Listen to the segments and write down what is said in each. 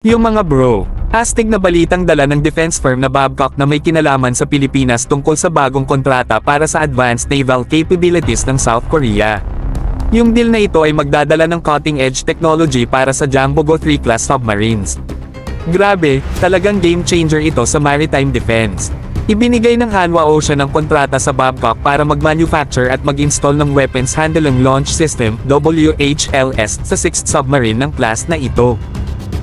Yung mga bro, astig na balitang dala ng defense firm na Babcock na may kinalaman sa Pilipinas tungkol sa bagong kontrata para sa advanced naval capabilities ng South Korea. Yung deal na ito ay magdadala ng cutting-edge technology para sa Jambogo 3 class submarines. Grabe, talagang game changer ito sa maritime defense. Ibinigay ng Hanwha Ocean ang kontrata sa Babcock para mag-manufacture at mag-install ng Weapons Handling Launch System (WHLS) sa 6th submarine ng class na ito.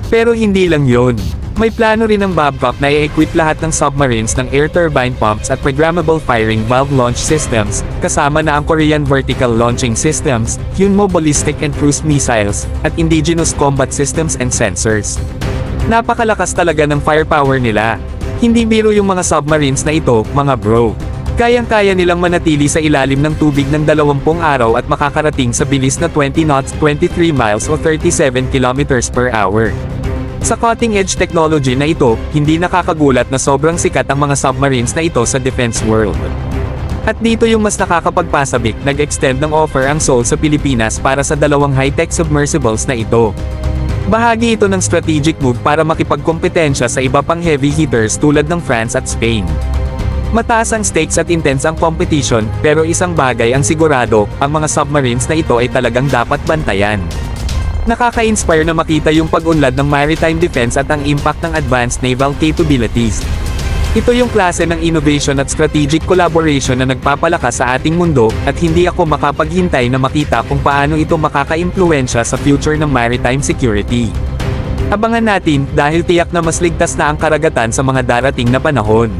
Pero hindi lang yon. May plano rin ng Babcock na i-equip lahat ng submarines ng air turbine pumps at programmable firing valve launch systems, kasama na ang Korean Vertical Launching Systems, Hyunmo Ballistic and Cruise Missiles, at indigenous combat systems and sensors. Napakalakas talaga ng firepower nila. Hindi biro yung mga submarines na ito, mga bro. Kayang-kaya nilang manatili sa ilalim ng tubig ng 20 araw at makakarating sa bilis na 20 knots, 23 miles o 37 kilometers per hour. Sa cutting-edge technology na ito, hindi nakakagulat na sobrang sikat ang mga submarines na ito sa defense world. At dito yung mas nakakapagpasabik, nag-extend ng offer ang Seoul sa Pilipinas para sa 2 high-tech submersibles na ito. Bahagi ito ng strategic move para makipagkompetensya sa iba pang heavy hitters tulad ng France at Spain. Mataas ang stakes at intense ang competition, pero isang bagay ang sigurado, ang mga submarines na ito ay talagang dapat bantayan. Nakaka-inspire na makita yung pag-unlad ng maritime defense at ang impact ng advanced naval capabilities. Ito yung klase ng innovation at strategic collaboration na nagpapalakas sa ating mundo, at hindi ako makapaghintay na makita kung paano ito makaka-impluwensya sa future ng maritime security. Abangan natin, dahil tiyak na mas ligtas na ang karagatan sa mga darating na panahon.